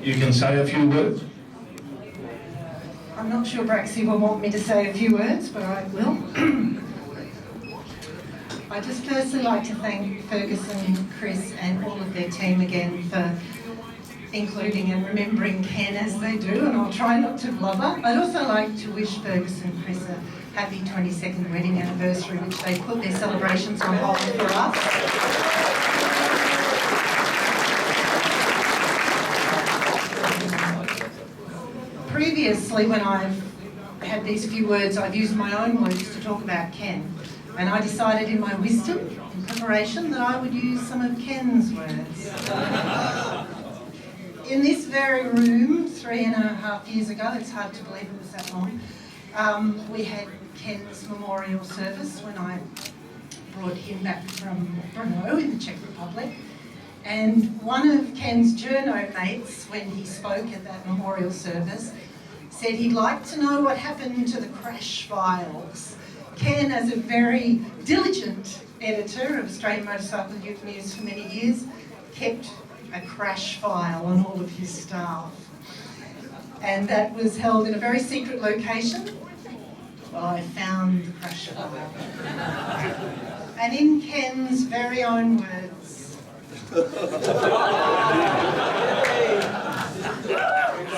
you can say a few words. I'm not sure Braxy will want me to say a few words, but I will. I'd just firstly like to thank Ferguson, Chris and all of their team again for including and remembering Ken as they do, and I'll try not to blubber. I'd also like to wish Ferguson and Chris a happy 22nd wedding anniversary, which they put their celebrations on hold for us. Previously, when I've had these few words, I've used my own words to talk about Ken. And I decided in my wisdom, in preparation, that I would use some of Ken's words. In this very room, 3.5 years ago, it's hard to believe it was that long, we had Ken's memorial service when I brought him back from Brno in the Czech Republic. And one of Ken's journo mates, when he spoke at that memorial service, said he'd like to know what happened to the crash files. Ken, as a very diligent editor of Australian Motorcycle Youth News for many years, kept a crash file on all of his staff. And that was held in a very secret location. Well, I found the crash file. And in Ken's very own words, so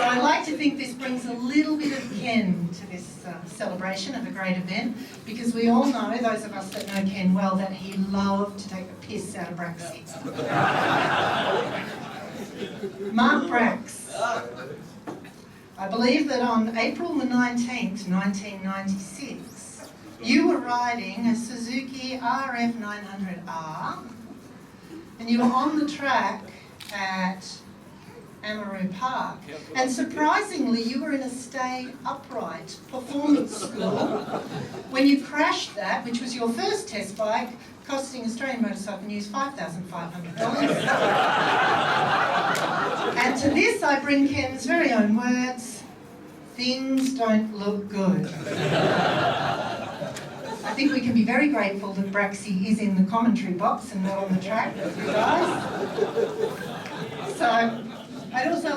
I'd like to think this brings a little bit of Ken to this celebration of a great event, because we all know, those of us that know Ken well, that he loved to take the piss out of Braxy. Mark Brax, I believe that on April the 19th, 1996, you were riding a Suzuki RF900R, and you were on the track at Amaru Park. And surprisingly, you were in a stay upright performance school when you crashed that, which was your first test bike, costing Australian Motorcycle News $5,500. And to this I bring Ken's very own words, things don't look good. I think we can be very grateful that Braxy is in the commentary box and not on the track with you guys. So I'd also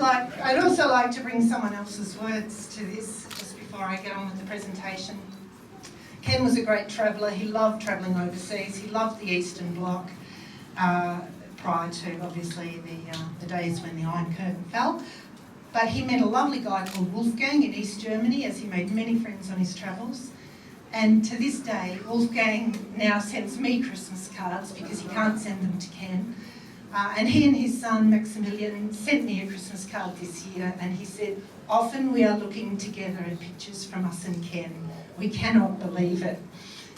like to bring someone else's words to this just before I get on with the presentation. Ken was a great traveller. He loved travelling overseas. He loved the Eastern Bloc prior to, obviously, the days when the Iron Curtain fell. But he met a lovely guy called Wolfgang in East Germany, as he made many friends on his travels. And to this day, Wolfgang now sends me Christmas cards because he can't send them to Ken. And he and his son Maximilian sent me a Christmas card this year, and he said, often we are looking together at pictures from us and Ken. We cannot believe it.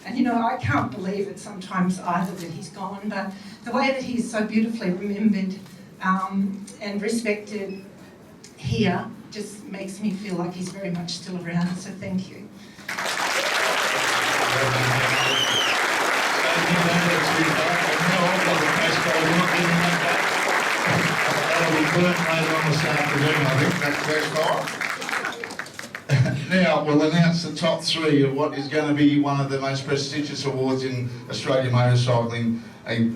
And you know, I can't believe it sometimes either that he's gone, but the way that he's so beautifully remembered and respected here just makes me feel like he's very much still around, so thank you. Now we'll announce the top three of what is going to be one of the most prestigious awards in Australian motorcycling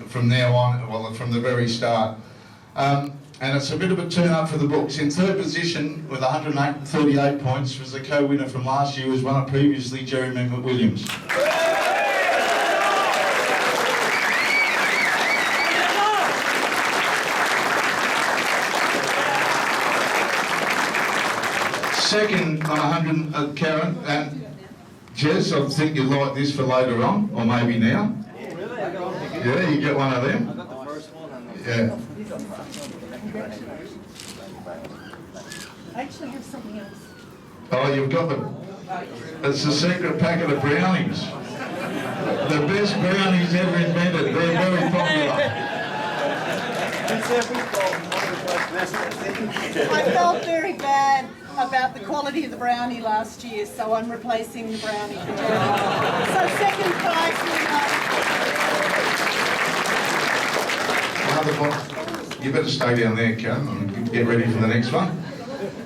from now on, well, from the very start. And it's a bit of a turn up for the books. In third position with 138 points was the co-winner from last year, was won it previously, Jeremy McWilliams. Second on 100, Karen and Jess, I think you'll like this for later on, or maybe now. Yeah, you get one of them. I got the first one. Yeah. I actually have something else. Oh, you've got it's a secret packet of brownies. The best brownies ever invented. They're very popular. I felt very bad about the quality of the brownie last year, so I'm replacing the brownie for Jeremy. So second prize Another one. You better stay down there, Karen, and get ready for the next one.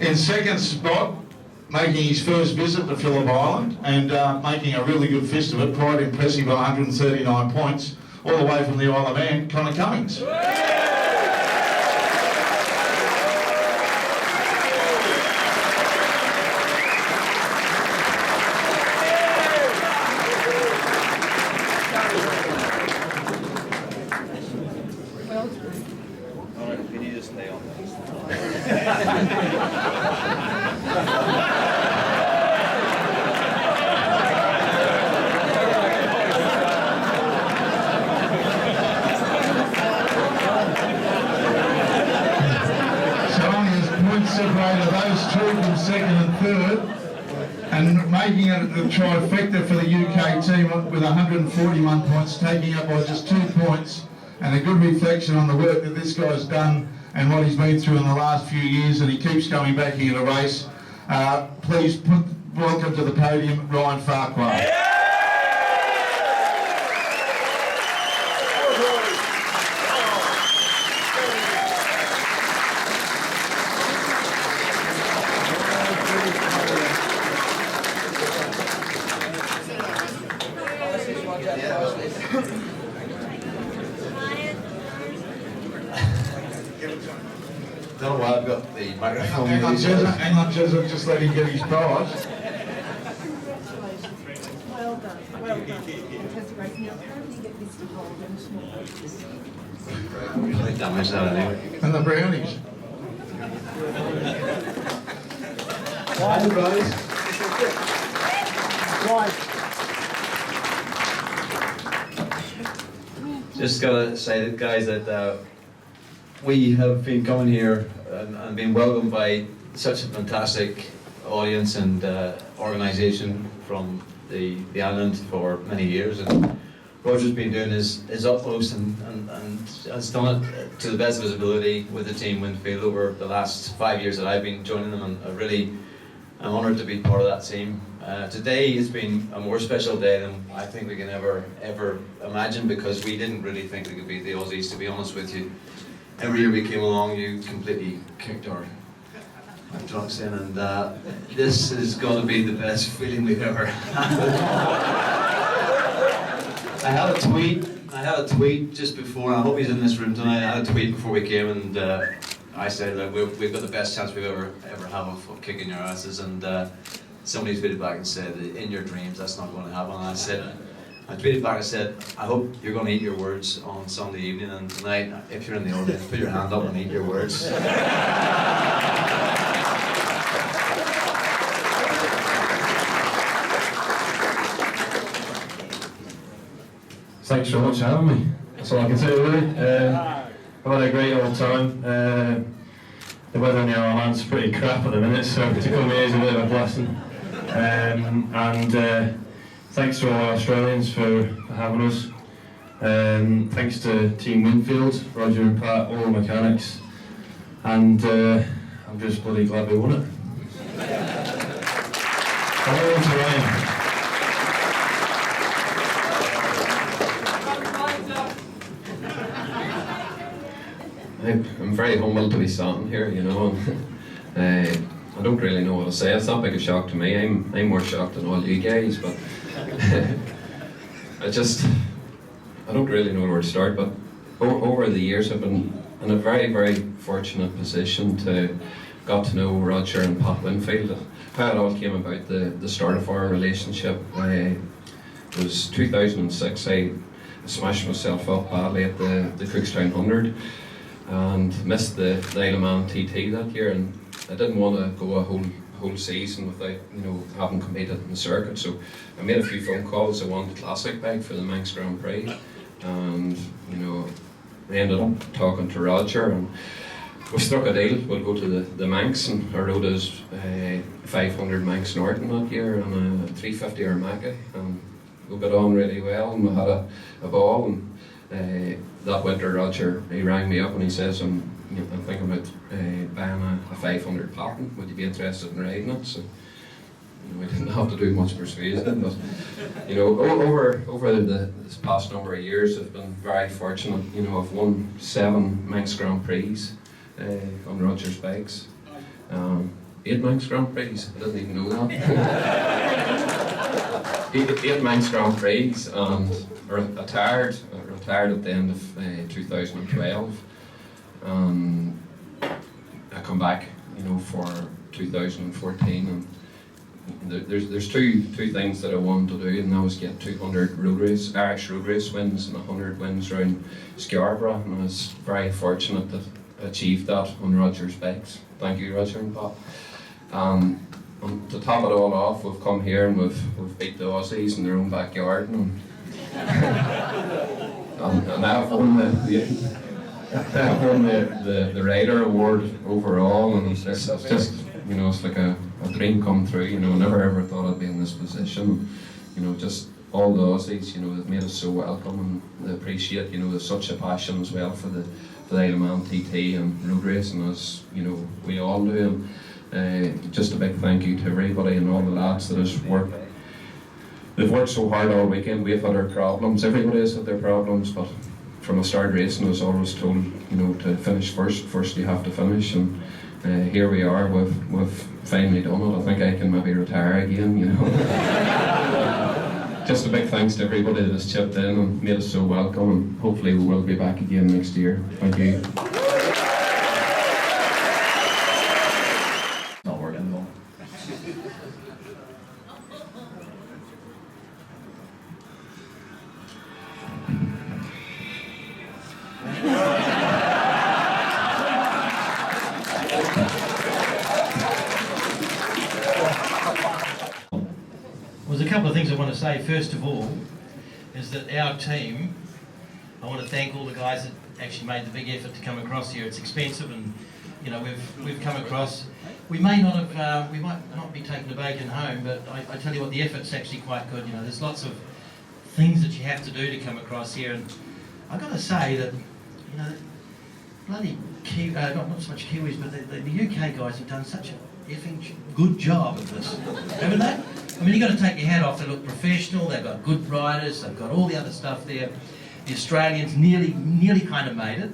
In second spot, making his first visit to Phillip Island and making a really good fist of it, quite impressive on 139 points, all the way from the Isle of Man, Connor Cummings. two from second and third, and making it the trifecta for the UK team with 141 points, taking up by just 2 points, and a good reflection on the work that this guy's done and what he's been through in the last few years, and he keeps coming back into the race. Please welcome to the podium, Ryan Farquhar. Don't know why I've got the microphone. Hang on, Jezza, just let him get his prize. Well done, well done. Fantastic race. Now, how do you get this to hold in small? I damaged that anyway. And the brownies. Hi, guys. Just gotta say that, guys, that we have been coming here and been welcomed by such a fantastic audience and organisation from the island for many years, and Roger's been doing his utmost and has done it to the best of his ability with the team Winfield over the last 5 years that I've been joining them, and I'm honoured to be part of that team. Today has been a more special day than I think we can ever imagine, because we didn't really think we could beat the Aussies, to be honest with you. Every year we came along, you completely kicked our trucks in, and this is going to be the best feeling we've ever had. I had a tweet just before, I hope he's in this room tonight. I had a tweet before we came, and I said that we've got the best chance we've ever have of kicking your asses, and somebody tweeted back and said, in your dreams, that's not going to happen. And I tweeted back and said, I hope you're going to eat your words on Sunday evening, and tonight, if you're in the audience, put your hand up and eat your words. Thanks so much for having me. That's all I can say, really. I've had a great old time. The weather in the Islands is pretty crap at the minute, so to come here is a bit of a blessing. Thanks to all our Australians for having us. Thanks to Team Winfield, Roger and Pat, all the mechanics, and I'm just bloody glad we won it. Hello to Ryan. I'm very humbled to be standing here, you know, and I don't really know what to say. It's not big a shock to me. I'm more shocked than all you guys, but I don't really know where to start. But over the years, I've been in a very, very fortunate position to got to know Roger and Pat Winfield. How it all came about, the start of our relationship, was 2006. I smashed myself up badly at the Cookstown 100 and missed the Isle of Man TT that year, and I didn't want to go a whole season without, you know, having competed in the circuit. So I made a few phone calls. I won the classic bag for the Manx Grand Prix, and you know, I ended up talking to Roger, and we struck a deal. We'll go to the Manx, and I rode his 500 Manx Norton that year and a 350 Armagh, and we got on really well, and we had a ball. And that winter, Roger, he rang me up and he says, I'm thinking about buying a 500 pattern. Would you be interested in riding it? So, you know, I didn't have to do much persuasion, but you know, over this past number of years, I've been very fortunate. You know, I've won 7 Manx Grand Prix on Roger's bikes. 8 Manx Grand Prix. I didn't even know that. 8 Manx Grand Prix, and retired at the end of 2012. I come back, you know, for 2014, and there's two things that I wanted to do, and that was get 200 Irish road race wins and 100 wins around Scarborough, and I was very fortunate that I achieved that on Roger's bikes. Thank you, Roger and Pat. And to top it all off, we've come here and we've beat the Aussies in their own backyard, and I've won the Rider Award overall, and it's just You know, it's like a dream come true. You know, never ever thought I'd be in this position. You know, just all the Aussies, you know, they've made us so welcome, and they appreciate, you know, there's such a passion as well for the Isle of Man TT and road racing, as you know, we all do. And just a big thank you to everybody and all the lads that has worked. They've worked so hard all weekend. We've had our problems. Everybody has had their problems, but from the start racing, I was always told, you know, to finish first. First, you have to finish, and here we are. We've finally done it. I think I can maybe retire again, you know. Just a big thanks to everybody that has chipped in and made us so welcome, and hopefully we will be back again next year. Thank you. Not working at all. Well, there's a couple of things I want to say. First of all, is that our team, I want to thank all the guys that actually made the big effort to come across here. It's expensive, and you know we've come across. We may not have, we might not be taking the bacon home, but I tell you what, the effort's actually quite good. You know, there's lots of things that you have to do to come across here, and I've got to say that, you know, bloody not so much Kiwis, but the UK guys have done such a effing good job of this, haven't they? I mean, you've got to take your hat off. They look professional, they've got good riders, they've got all the other stuff there. The Australians nearly kind of made it,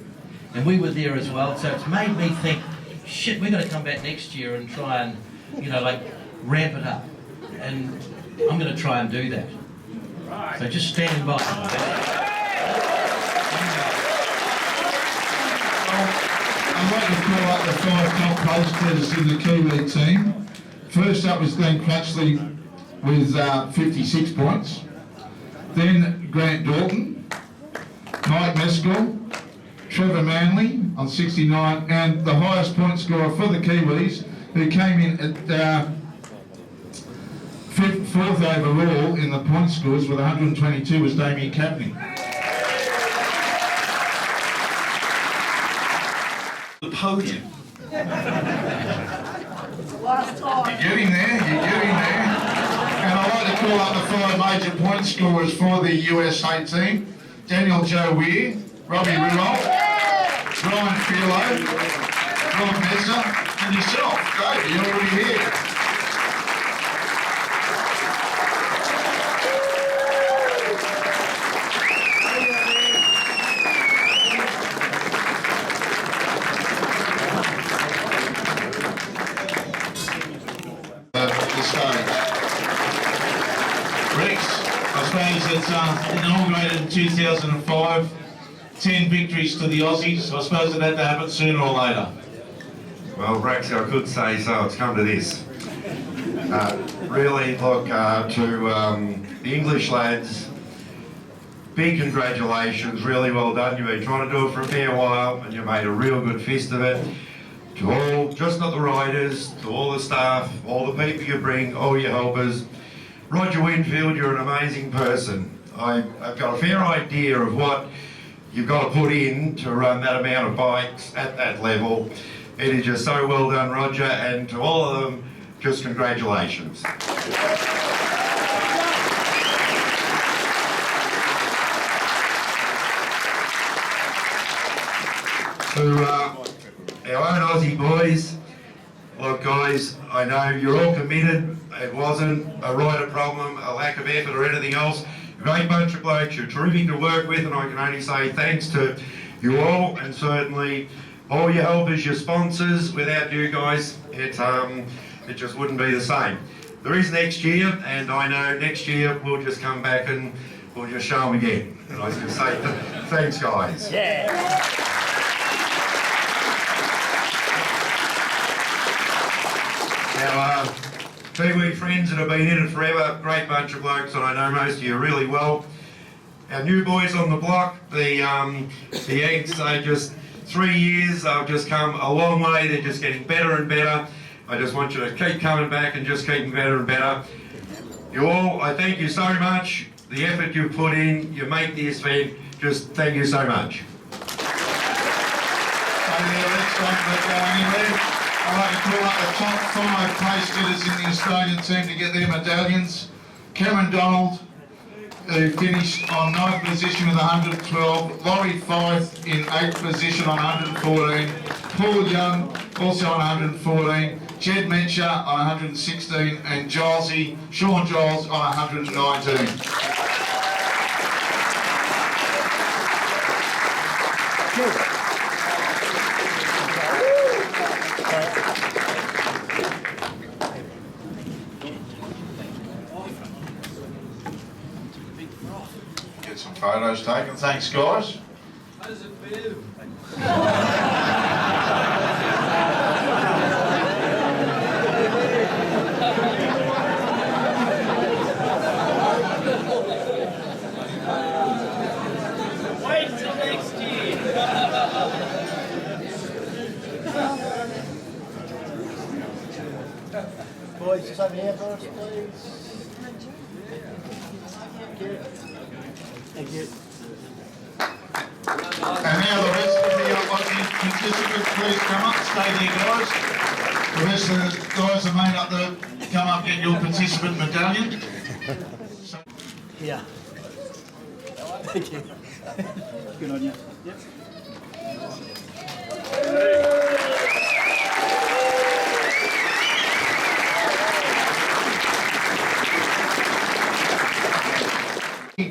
and we were there as well, so it's made me think, shit, we've got to come back next year and try and, you know, like, ramp it up. And I'm going to try and do that. So just stand by. I'd like to call up the 5 top posters in the Kiwi team. First up is Glenn Crutchley with 56 points. Then Grant Dalton, Mike Mescal, Trevor Manley on 69, and the highest point scorer for the Kiwis, who came in at 4th overall in the point scores with 122, was Damien Capney. The podium. You're getting there. And I'd like to call up the 5 major point scorers for the USA team. Daniel Joe Weir, Robbie Rudolph, Brian Filo, Ron Messer, and yourself. Great, you're already here. The stage. Rex, I suppose it's inaugurated in 2005. 10 victories to the Aussies. I suppose it had to happen sooner or later. Well, Braxy, I could say so. It's come to this. Really, look, to the English lads, big congratulations. Really well done. You've been trying to do it for a fair while, and you made a real good fist of it. To all, just not the riders, to all the staff, all the people you bring, all your helpers. Roger Winfield, you're an amazing person. I've got a fair idea of what you've got to put in to run that amount of bikes at that level. It is just so well done, Roger, and to all of them, just congratulations. To our own Aussie boys, look guys, I know you're all committed. It wasn't a rider problem, a lack of effort or anything else. Great bunch of blokes, you're terrific to work with, and I can only say thanks to you all, and certainly all your helpers, your sponsors. Without you guys, it just wouldn't be the same. There is next year, and I know next year we'll just come back and we'll just show them again. And I can say thanks guys. Yeah. Now, Kiwi friends that have been in it forever, great bunch of blokes, and I know most of you really well. Our new boys on the block, the Eggs, they just 3 years, they've just come a long way, they're just getting better and better. I just want you to keep coming back and just keeping better and better. You all, I thank you so much. The effort you've put in, you make this event, just thank you so much. I'd like to call up the top 5 place getters in the Australian team to get their medallions. Cameron Donald, who finished on 9th position with 112. Laurie Fife in 8th position on 114. Paul Young also on 114. Jed Mencher on 116. And Sean Giles on 119. Get some photos taken. Thanks, guys. How does it feel? Wait till next year. Boys, just over here first, please. Thank you. And now the rest of the participants, please come up, stay there, guys. The rest of the guys that made up come up, get your participant medallion. Yeah. Thank you. Good on you. Yep.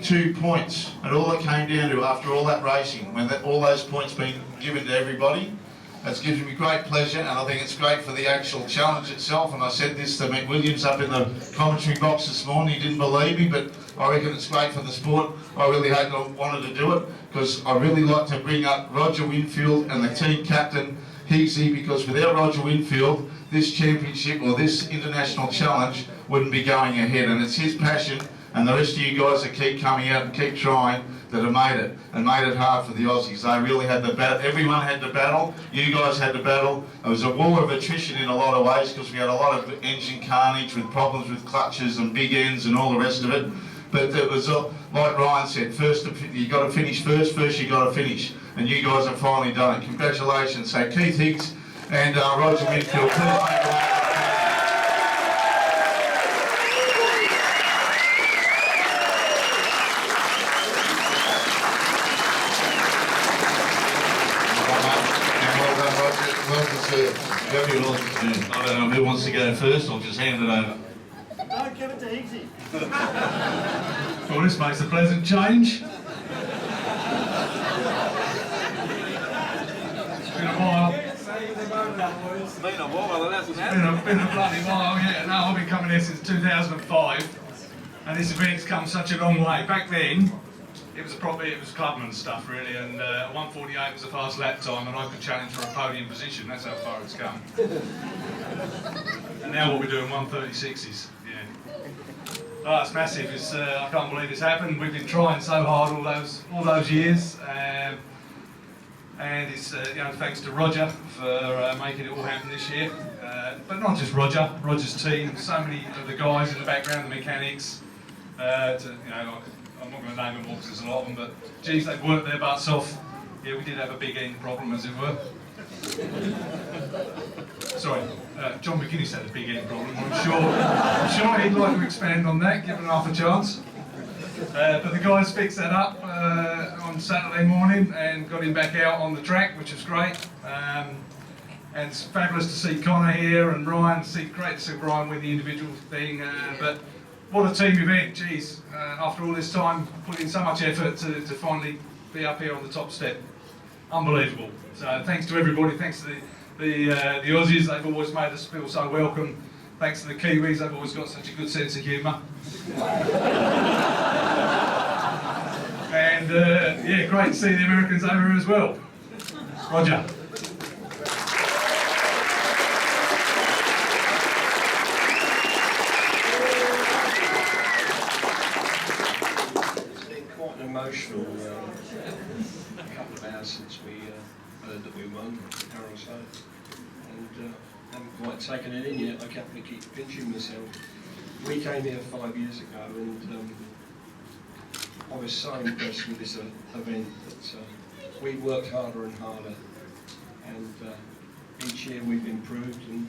2 points, and all it came down to after all that racing, when all those points been given to everybody. It's given me great pleasure, and I think it's great for the actual challenge itself. And I said this to Mick Williams up in the commentary box this morning. He didn't believe me, but I reckon it's great for the sport. I really hope I wanted to do it, because I really like to bring up Roger Winfield and the team captain, Heasy, because without Roger Winfield, this championship or this international challenge wouldn't be going ahead. And it's his passion and the rest of you guys that keep coming out and keep trying that have made it, and made it hard for the Aussies. They really had the battle. Everyone had the battle. You guys had the battle. It was a war of attrition in a lot of ways, because we had a lot of engine carnage with problems with clutches and big ends and all the rest of it. But it was like Ryan said, first you got to finish first you got to finish. And you guys have finally done it. Congratulations. So Keith Higgs and Roger Winfield, please make a round. Very well deserved. I don't know who wants to go first. I'll just hand it over. Don't give it to Higgsy. Well, this makes a pleasant change. It's been a while. It's been a while, hasn't it? Been a bloody while, yeah. No, I've been coming here since 2005, and this event's come such a long way. Back then, it was clubman stuff really, and 1:48 was the fast lap time, and I could challenge for a podium position. That's how far it's come. And now what we're doing, 1:36s. Yeah. Oh, it's massive. I can't believe it's happened. We've been trying so hard all those years, and it's thanks to Roger for making it all happen this year. But not just Roger, Roger's team, so many of the guys in the background, the mechanics. I'm not going to name them all because there's a lot of them, but geez, they've worked their butts off. Yeah, we did have a big end problem, as it were. Sorry, John McInnes had a big end problem. I'm sure he'd like to expand on that, given half a chance. But the guys fixed that up on Saturday morning and got him back out on the track, which was great. And it's fabulous to see Connor here and Ryan. Great to see Ryan win the individual thing. But what a team event, geez. After all this time, put in so much effort to finally be up here on the top step. Unbelievable. So thanks to everybody, thanks to the Aussies, they've always made us feel so welcome. Thanks to the Kiwis, they've always got such a good sense of humour. And yeah, great to see the Americans over here as well. Roger. Emotional a couple of hours since we heard that we won, hour or so, and haven't quite taken it in yet. I kept keep pinching myself. We came here 5 years ago, and I was so impressed with this event that we worked harder and harder, and each year we've improved, and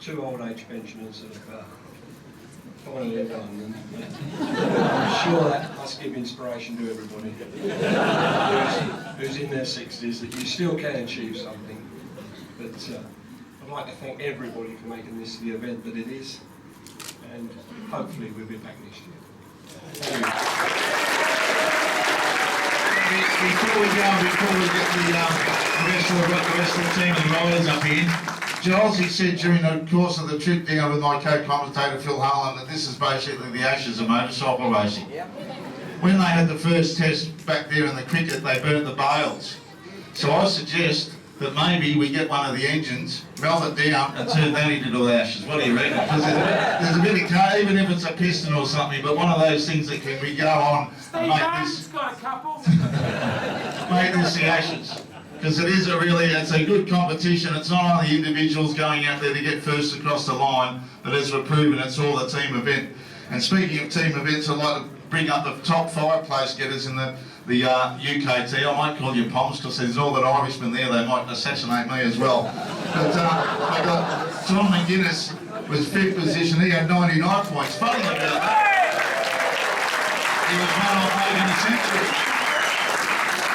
2 old age pensioners have finally done. I'm sure that must give inspiration to everybody who's in their 60s that you still can achieve something. But I'd like to thank everybody for making this the event that it is, and hopefully we'll be back next year. Thank you. Before we get the rest of the team and the riders up here, Giles, he said during the course of the trip down with my co-commentator Phil Harlan that this is basically the ashes of motorcycle racing. When they had the first test back there in the cricket, they burnt the bales. So I suggest that maybe we get one of the engines, melt it down and turn that into the ashes. What do you reckon? Because there's a bit of car, even if it's a piston or something, but one of those things that can we go on and make this the ashes. Because it is it's a good competition. It's not only individuals going out there to get first across the line, but as we've proven, it's all a team event. And speaking of team events, I'd like to bring up the top 5 place getters in the UKT. I might call you Poms because there's all that Irishmen there, they might assassinate me as well. But I got John McGuinness was 5th position, he had 99 points. Funny about that. He was one off making a century.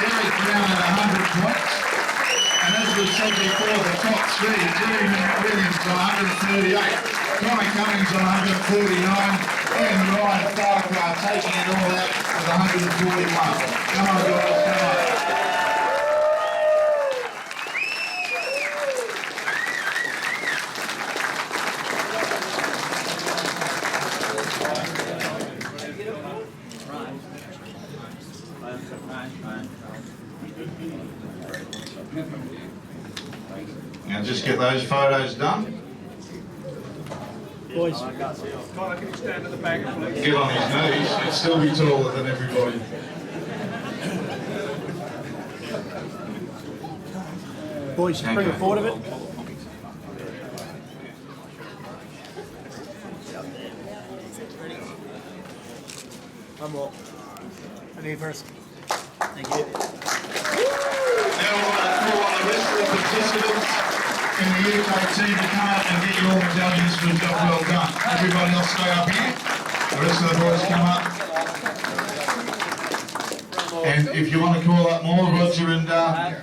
Derek Brown had 100 points. And as we've said before, the top 3, Jerry Williams on 138, Connor Cummings on 139, and Ryan Farquhar taking it all out with 141. Come on guys, come on. Now just get those photos done. Boys. Connor, can you stand at the back? Get on his knees, he'd still be taller than everybody. Boys, bring it forward a bit. One more. And here first. Thank you. Now I want to call on the rest of the participants in the UK team to come up and get your medallions for a job well done. Everybody else stay up here. The rest of the boys come up. And if you want to call up more, Roger and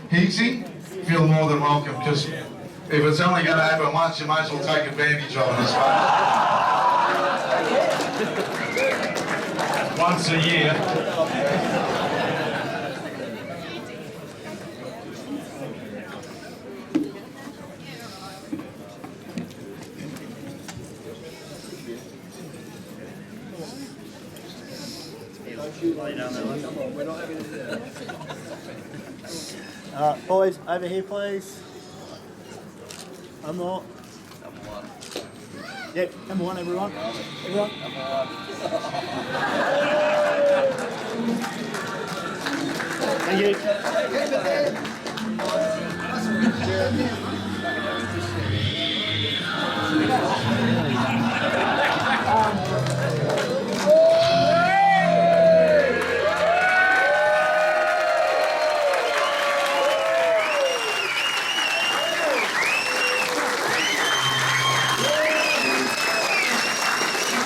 Higgsy, feel more than welcome, because if it's only going to happen once, you may as well take advantage of it, I suppose. Once a year. Boys, over here please. One more. Number 1. Yep, number 1 everyone. Everyone. Number 1.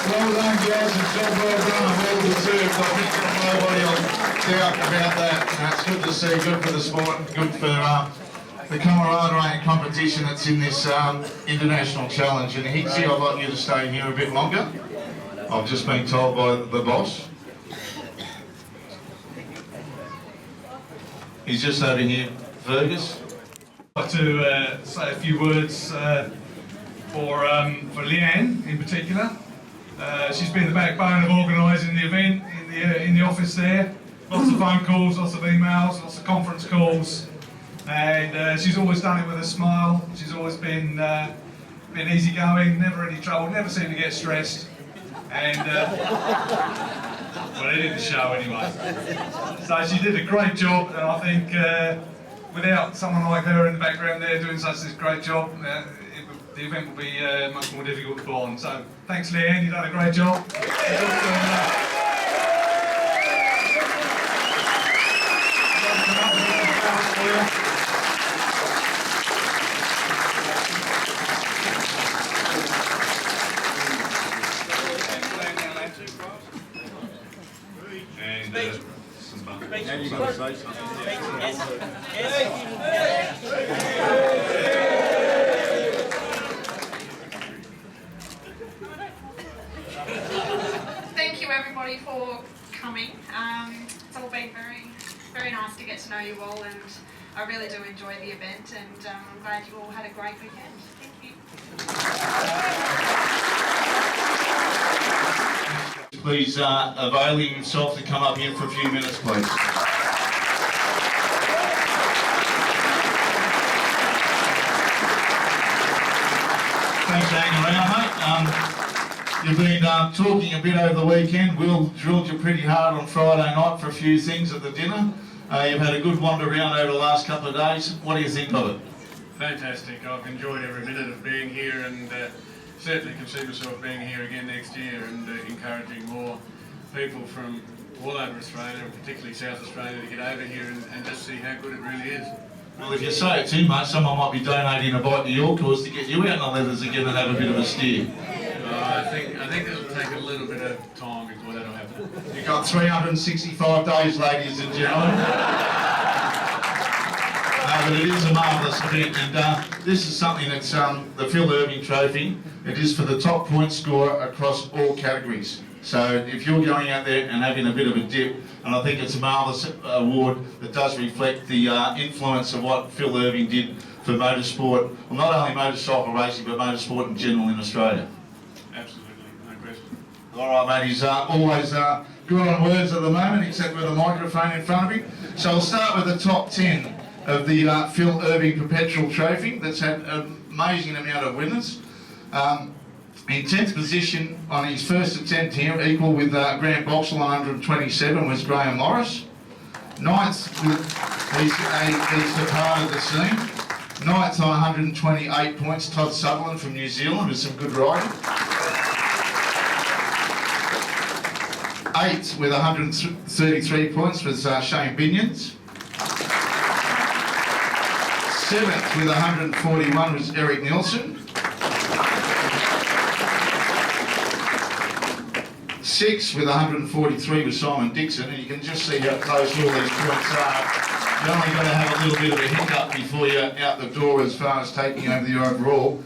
Well done, guys. It's job well done and well deserved. I think nobody will doubt about that. And it's good to see, good for the sport, good for the camaraderie and competition that's in this international challenge. And Higgsy, I'd like you to stay here a bit longer. I've just been told by the boss. He's just over here, Fergus. I'd like to say a few words for Leanne in particular. She's been the backbone of organising the event in the office there. Lots of phone calls, lots of emails, lots of conference calls, and she's always done it with a smile. She's always been easygoing, never any trouble, never seemed to get stressed, and well, it didn't show anyway. So she did a great job, and I think without someone like her in the background there doing such a great job, the event will be much more difficult to put on. So thanks, Leanne, you've done a great job. Now you've got to say something. Thank you everybody for coming. It's all been very nice to get to know you all, and I really do enjoy the event, and I'm glad you all had a great weekend. Thank you. Please availing himself to come up here for a few minutes, please. Thanks for hanging around, mate. You've been talking a bit over the weekend. Will drilled you pretty hard on Friday night for a few things at the dinner. You've had a good wander around over the last couple of days. What do you think of it? Fantastic. I've enjoyed every minute of being here, and certainly can see myself being here again next year, and encouraging more people from all over Australia, and particularly South Australia, to get over here and just see how good it really is. Well, if you say it too much, someone might be donating a bite to your cause to get you out in the leathers again and have a bit of a steer. I think it'll take a little bit of time before that'll happen. You've got 365 days, ladies and gentlemen. But it is a marvellous event, and this is something that's the Phil Irving Trophy. It is for the top point scorer across all categories. So if you're going out there and having a bit of a dip, and I think it's a marvellous award that does reflect the influence of what Phil Irving did for motorsport, well, not only motorcycle racing, but motorsport in general in Australia. Absolutely, no question. All right, mate, he's always good on words at the moment, except with a microphone in front of him. So I'll start with the top 10 of the Phil Irving Perpetual Trophy that's had an amazing amount of winners. In 10th position on his first attempt here, equal with Grant Boxall on 127, was Graham Morris. 9th, he's departed the scene. 9th on 128 points, Todd Sutherland from New Zealand with some good riding. 8th with 133 points was Shane Binions. 7th with 141 was Eric Nielsen. 6th with 143 was Simon Dixon, and you can just see how close all these points are. You're only going to have a little bit of a hiccup before you're out the door as far as taking over the overall.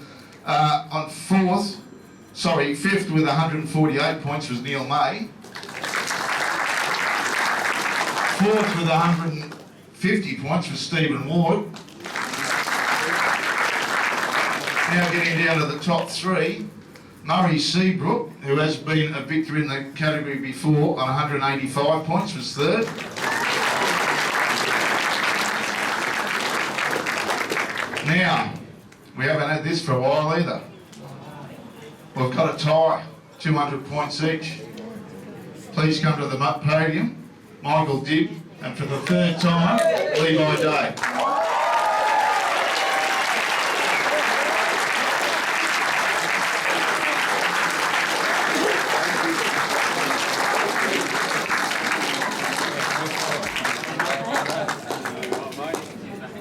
On 5th with 148 points was Neil May. 4th with 150 points was Stephen Ward. Now getting down to the top 3, Murray Seabrook, who has been a victor in the category before on 185 points, was 3rd. Now, we haven't had this for a while either. We've got a tie, 200 points each. Please come to the podium, Michael Dibb, and for the 3rd time, Levi Day.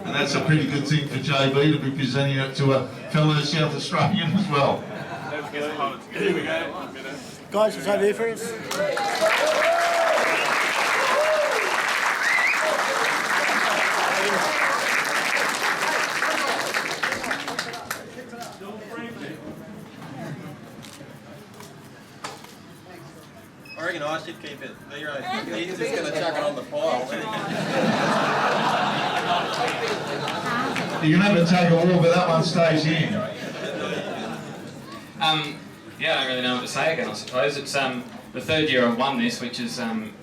That's a pretty good thing for JB to be presenting it to a fellow South Australian as well. Here we go. Guys, it's over here for us. I reckon I should keep it 0. He's just going to chuck it on the pile. You can have a take a walk, but that one stays in. Yeah, I don't really know what to say again, I suppose. It's the 3rd year I've won this, which is,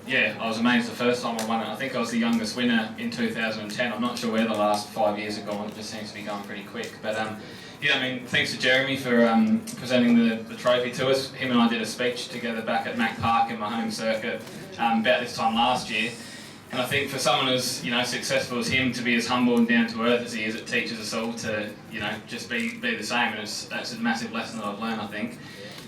yeah, I was amazed the first time I won it. I think I was the youngest winner in 2010. I'm not sure where the last 5 years have gone. It just seems to be going pretty quick. But yeah, I mean, thanks to Jeremy for presenting the trophy to us. Him and I did a speech together back at Mac Park in my home circuit about this time last year. And I think for someone as successful as him to be as humble and down to earth as he is, it teaches us all to just be the same. And that's a massive lesson that I've learned, I think.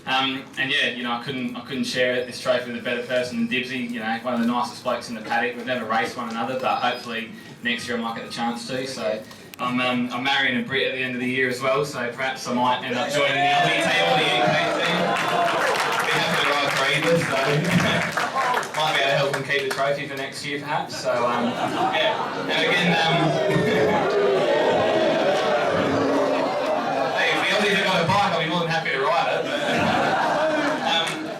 And yeah, I couldn't share this trophy with a better person than Dibbsy. One of the nicest blokes in the paddock. We've never raced one another, but hopefully next year I might get the chance to. So I'm marrying a Brit at the end of the year as well. So perhaps I might end up joining the Aussie team or the UK team. Be happy to ride for either. So might be able to help and keep the trophy for next year, perhaps. So yeah, and again, hey, if the Aussies have got a bike, I'll be more than happy to ride it.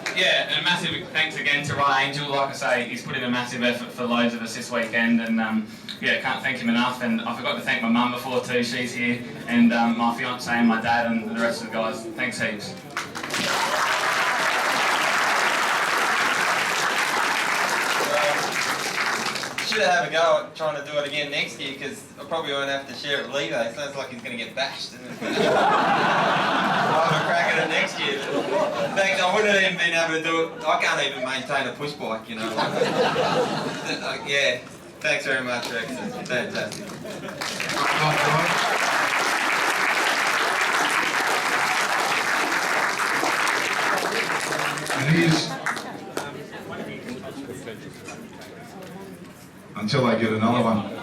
But, yeah, and a massive thanks again to Rod Angel. Like I say, he's put in a massive effort for loads of us this weekend, and yeah, can't thank him enough. And I forgot to thank my mum before too, she's here, and my fiance and my dad and the rest of the guys. Thanks heaps. Should have a go at trying to do it again next year, because I probably won't have to share it with Levo. Sounds like he's going to get bashed. I'll have a crack at it next year. In fact, I wouldn't have even been able to do it. I can't even maintain a push bike, you know. Yeah, thanks very much, Rex. It's fantastic. And here's, until they get another one.